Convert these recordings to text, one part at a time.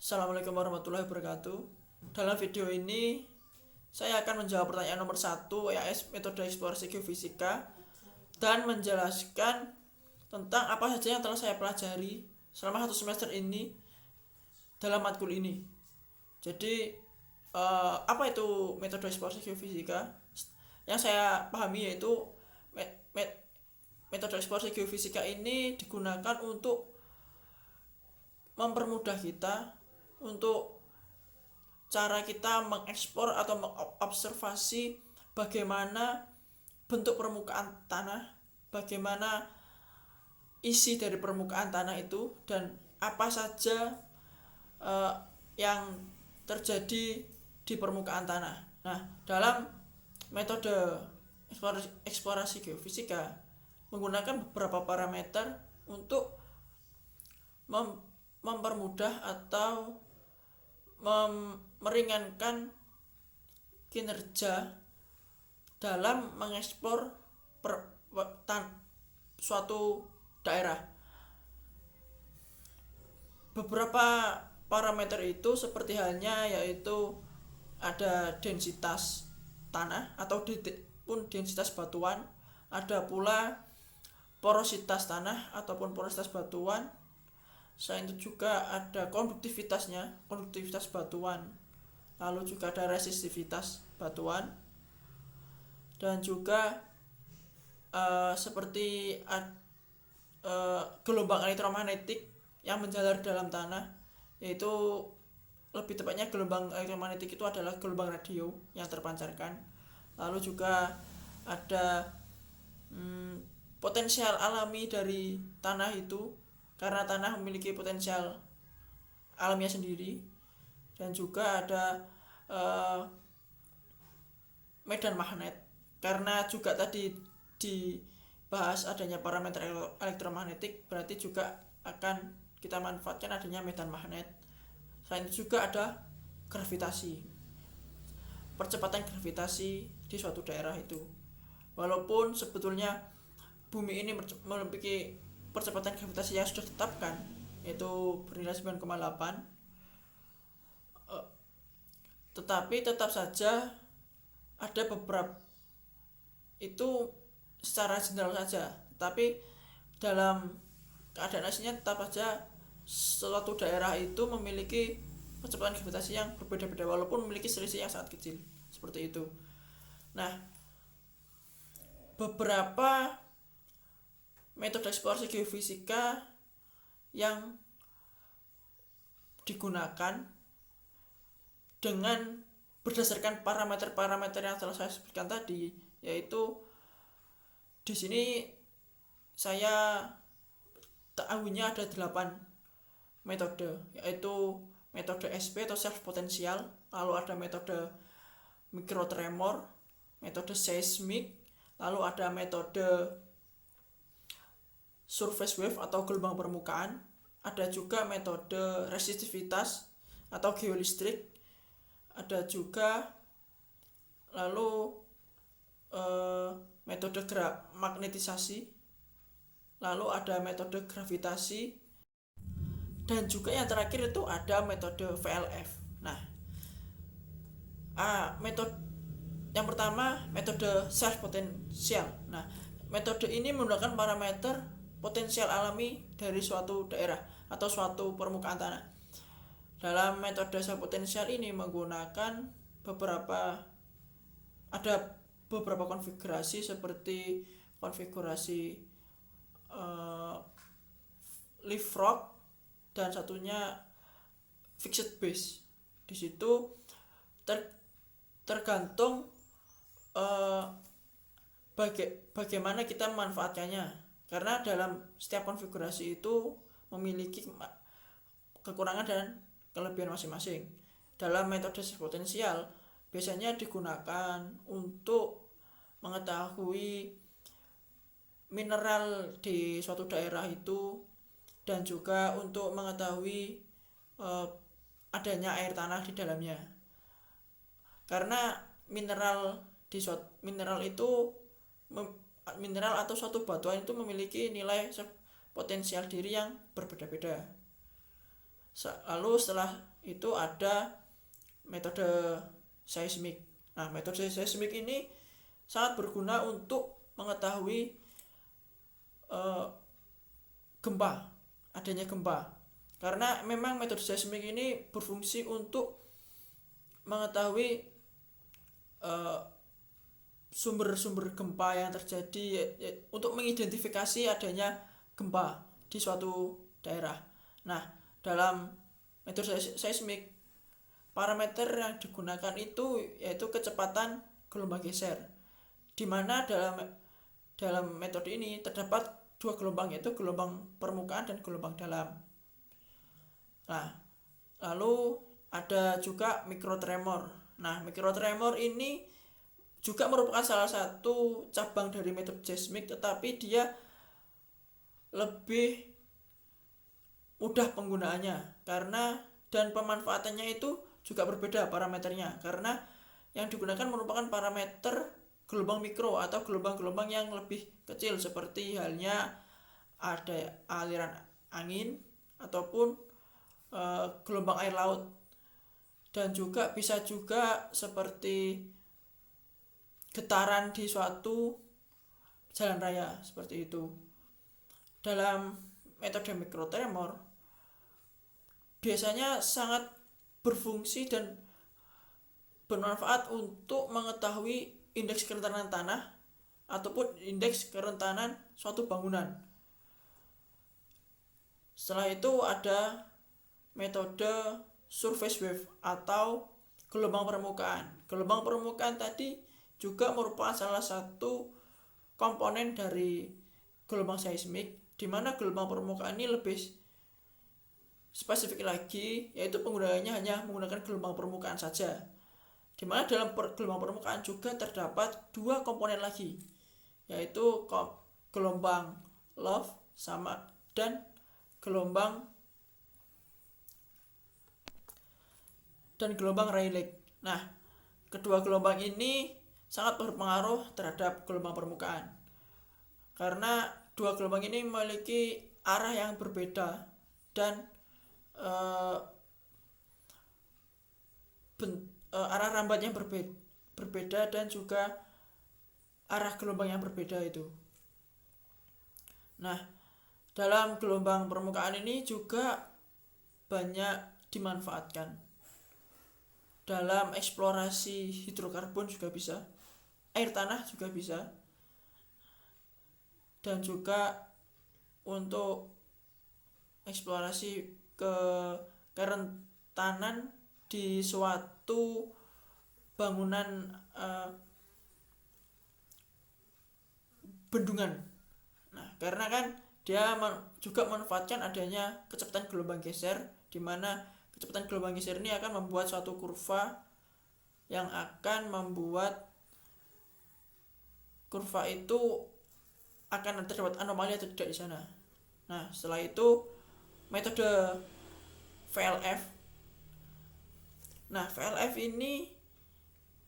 Assalamualaikum warahmatullahi wabarakatuh. Dalam video ini saya akan menjawab pertanyaan nomor 1 EAS metode eksplorasi geofisika dan menjelaskan tentang apa saja yang telah saya pelajari selama 1 semester ini dalam matkul ini. Jadi apa itu metode eksplorasi geofisika? Yang saya pahami yaitu metode eksplorasi geofisika ini digunakan untuk mempermudah kita untuk cara kita mengekspor atau mengobservasi bagaimana bentuk permukaan tanah, bagaimana isi dari permukaan tanah itu, dan apa saja yang terjadi di permukaan tanah. Nah, dalam metode eksplorasi geofisika menggunakan beberapa parameter untuk mempermudah atau meringankan kinerja dalam mengekspor suatu daerah. Beberapa parameter itu seperti halnya yaitu ada densitas tanah atau pun densitas batuan, ada pula porositas tanah ataupun porositas batuan. Selain itu juga ada konduktivitas batuan, lalu juga ada resistivitas batuan, dan juga seperti gelombang elektromagnetik yang menjalar dalam tanah, yaitu lebih tepatnya gelombang elektromagnetik itu adalah gelombang radio yang terpancarkan. Lalu juga ada potensial alami dari tanah itu, karena tanah memiliki potensial alamiah sendiri. Dan juga ada medan magnet, karena juga tadi dibahas adanya parameter elektromagnetik, berarti juga akan kita manfaatkan adanya medan magnet. Selain itu juga ada gravitasi, percepatan gravitasi di suatu daerah itu. Walaupun sebetulnya bumi ini memiliki percepatan gravitasi yang sudah ditetapkan, yaitu bernilai 9,8, tetapi tetap saja ada beberapa itu secara general saja, tapi dalam keadaan aslinya tetap saja suatu daerah itu memiliki percepatan gravitasi yang berbeda-beda walaupun memiliki selisih yang sangat kecil, seperti itu. Nah, beberapa metode eksplorasi geofisika yang digunakan dengan berdasarkan parameter-parameter yang telah saya sebutkan tadi, yaitu di sini saya tahunya ada 8 metode, yaitu metode SP atau self potensial, lalu ada metode mikrotremor, metode seismik, lalu ada metode surface wave atau gelombang permukaan, ada juga metode resistivitas atau geolistrik, ada juga lalu metode magnetisasi, lalu ada metode gravitasi, dan juga yang terakhir itu ada metode VLF. Nah, metode yang pertama metode self potensial. Nah, metode ini menggunakan parameter potensial alami dari suatu daerah atau suatu permukaan tanah. Dalam metode self potensial ini menggunakan ada beberapa konfigurasi, seperti konfigurasi leapfrog dan satunya fixed base. Di situ tergantung bagaimana kita memanfaatkannya, karena dalam setiap konfigurasi itu memiliki kekurangan dan kelebihan masing-masing. Dalam metode potensial biasanya digunakan untuk mengetahui mineral di suatu daerah itu, dan juga untuk mengetahui adanya air tanah di dalamnya, karena mineral atau suatu batuan itu memiliki nilai potensial diri yang berbeda-beda. Lalu setelah itu ada metode seismik. Nah, metode seismik ini sangat berguna untuk mengetahui gempa, adanya gempa. Karena memang metode seismik ini berfungsi untuk mengetahui sumber-sumber gempa yang terjadi, untuk mengidentifikasi adanya gempa di suatu daerah. Nah, dalam metode seismik, parameter yang digunakan itu yaitu kecepatan gelombang geser, di mana dalam metode ini terdapat dua gelombang, yaitu gelombang permukaan dan gelombang dalam. Nah, lalu ada juga mikrotremor. Nah, mikrotremor ini juga merupakan salah satu cabang dari metode seismik, tetapi dia lebih mudah penggunaannya dan pemanfaatannya itu juga berbeda parameternya, karena yang digunakan merupakan parameter gelombang mikro atau gelombang-gelombang yang lebih kecil, seperti halnya ada aliran angin ataupun gelombang air laut, dan juga bisa juga seperti getaran di suatu jalan raya, seperti itu. Dalam metode mikrotremor biasanya sangat berfungsi dan bermanfaat untuk mengetahui indeks kerentanan tanah ataupun indeks kerentanan suatu bangunan. Setelah itu ada metode surface wave atau gelombang permukaan. Gelombang permukaan tadi juga merupakan salah satu komponen dari gelombang seismik, di mana gelombang permukaan ini lebih spesifik lagi, yaitu penggunaannya hanya menggunakan gelombang permukaan saja, di mana dalam gelombang permukaan juga terdapat dua komponen lagi, yaitu gelombang Love dan gelombang Rayleigh. Nah, kedua gelombang ini sangat berpengaruh terhadap gelombang permukaan, karena dua gelombang ini memiliki arah yang berbeda dan arah rambat yang berbeda dan juga arah gelombang yang berbeda itu. Nah, dalam gelombang permukaan ini juga banyak dimanfaatkan dalam eksplorasi hidrokarbon, juga bisa air tanah juga bisa, dan juga untuk eksplorasi kerentanan di suatu bangunan bendungan. Nah, karena kan dia juga memanfaatkan adanya kecepatan gelombang geser, di mana kecepatan gelombang geser ini akan membuat suatu kurva yang akan membuat kurva itu akan terdapat anomali atau tidak di sana. Nah, setelah itu metode VLF. Nah, VLF ini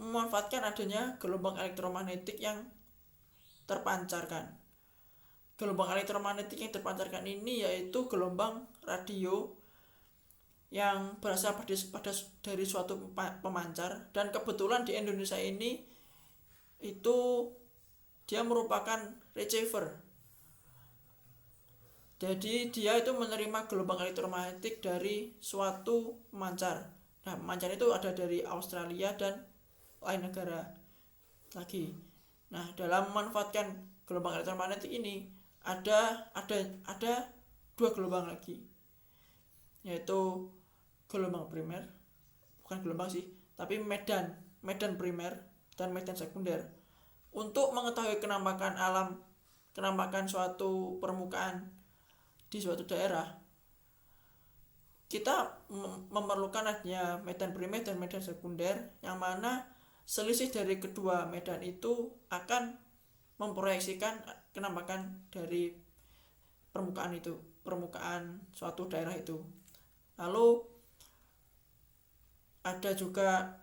memanfaatkan adanya gelombang elektromagnetik yang terpancarkan. Gelombang elektromagnetik yang terpancarkan ini yaitu gelombang radio yang berasal dari suatu pemancar, dan kebetulan di Indonesia ini itu dia merupakan receiver. Jadi dia itu menerima gelombang elektromagnetik dari suatu pemancar. Nah, pemancar itu ada dari Australia dan lain negara lagi. Nah, dalam memanfaatkan gelombang elektromagnetik ini ada dua gelombang lagi, yaitu gelombang primer, bukan gelombang sih, tapi medan primer dan medan sekunder. Untuk mengetahui kenampakan suatu permukaan di suatu daerah, kita memerlukan adanya medan primer dan medan sekunder, yang mana selisih dari kedua medan itu akan memproyeksikan kenampakan dari permukaan suatu daerah itu. Lalu ada juga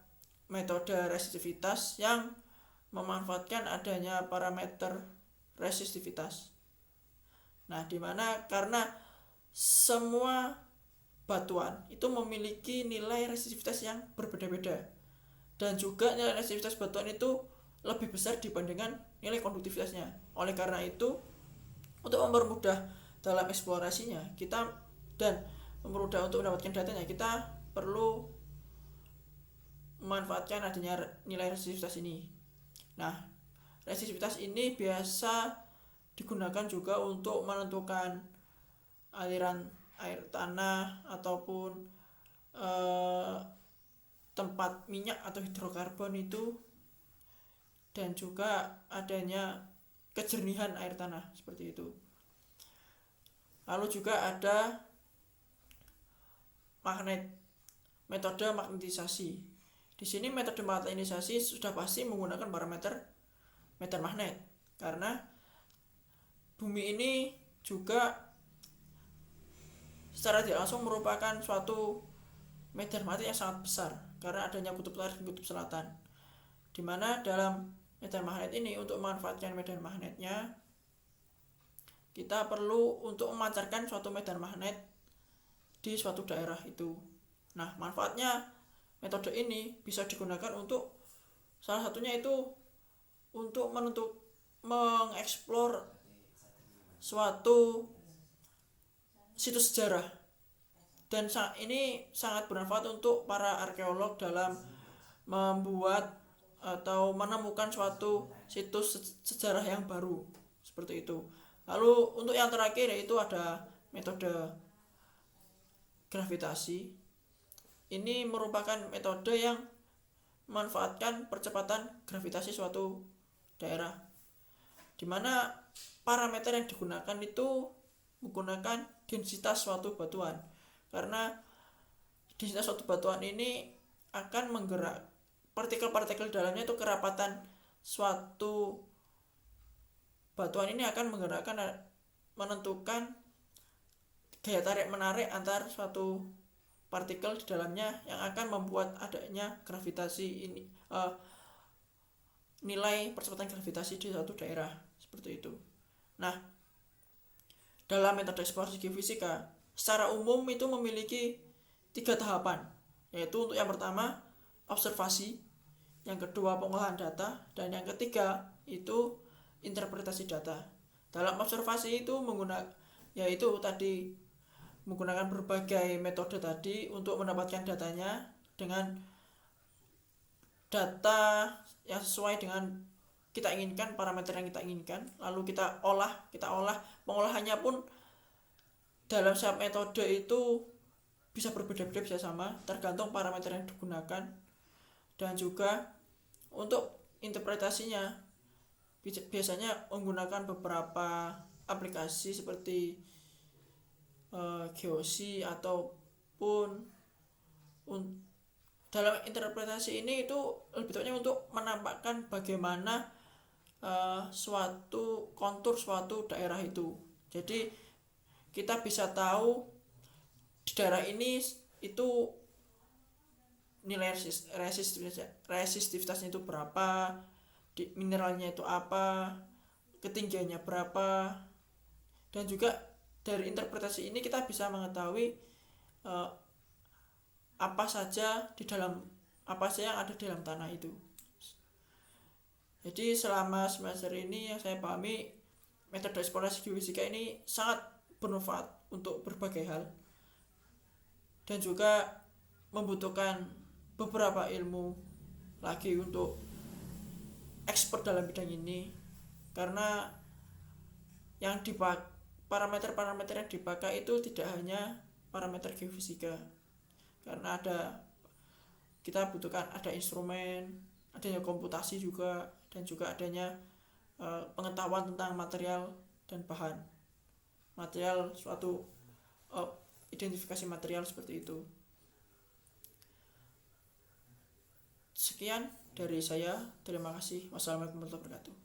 metode resistivitas yang memanfaatkan adanya parameter resistivitas. Nah, dimana karena semua batuan itu memiliki nilai resistivitas yang berbeda-beda, dan juga nilai resistivitas batuan itu lebih besar dibandingkan nilai konduktivitasnya. Oleh karena itu, untuk mempermudah dalam eksplorasinya kita dan mempermudah untuk mendapatkan datanya, kita perlu memanfaatkan adanya nilai resistivitas ini. Nah, resistivitas ini biasa digunakan juga untuk menentukan aliran air tanah ataupun tempat minyak atau hidrokarbon itu, dan juga adanya kejernihan air tanah seperti itu. Lalu juga ada metode magnetisasi. Di sini metode magnetisasi sudah pasti menggunakan parameter medan magnet, karena bumi ini juga secara tidak langsung merupakan suatu medan magnet yang sangat besar karena adanya kutub utara dan kutub selatan, dimana dalam medan magnet ini untuk memanfaatkan medan magnetnya kita perlu untuk memancarkan suatu medan magnet di suatu daerah itu. Nah, manfaatnya metode ini bisa digunakan untuk salah satunya itu untuk mengeksplor suatu situs sejarah, dan ini sangat bermanfaat untuk para arkeolog dalam membuat atau menemukan suatu situs sejarah yang baru seperti itu. Lalu untuk yang terakhir yaitu ada metode gravitasi. Ini merupakan metode yang memanfaatkan percepatan gravitasi suatu daerah, di mana parameter yang digunakan itu menggunakan densitas suatu batuan, karena densitas suatu batuan ini akan menggerak partikel-partikel dalamnya itu, kerapatan suatu batuan ini akan menggerakkan menentukan gaya tarik menarik antar suatu partikel di dalamnya yang akan membuat adanya gravitasi ini, nilai percepatan gravitasi di suatu daerah seperti itu. Nah, dalam metode eksplorasi geofisika secara umum itu memiliki 3 tahapan, yaitu untuk yang pertama observasi, yang kedua pengolahan data, dan yang ketiga itu interpretasi data. Dalam observasi itu menggunakan berbagai metode tadi untuk mendapatkan datanya dengan data yang sesuai dengan kita inginkan, parameter yang kita inginkan, lalu kita olah. Pengolahannya pun dalam setiap metode itu bisa berbeda-beda, bisa sama, tergantung parameter yang digunakan. Dan juga untuk interpretasinya biasanya menggunakan beberapa aplikasi seperti geosi, ataupun dalam interpretasi ini itu lebih tepatnya untuk menampakkan bagaimana suatu kontur suatu daerah itu. Jadi kita bisa tahu di daerah ini itu nilai resistivitasnya itu berapa, mineralnya itu apa, ketinggiannya berapa, dan juga dari interpretasi ini kita bisa mengetahui apa saja yang ada di dalam tanah itu. Jadi selama semester ini yang saya pahami, metode eksplorasi geofisika ini sangat bermanfaat untuk berbagai hal, dan juga membutuhkan beberapa ilmu lagi untuk expert dalam bidang ini, karena yang parameter-parameter yang dipakai itu tidak hanya parameter geofisika, karena kita butuhkan ada instrumen, adanya komputasi juga, dan juga adanya pengetahuan tentang material dan bahan material, suatu identifikasi material seperti itu. Sekian dari saya, terima kasih. Wassalamualaikum warahmatullahi wabarakatuh.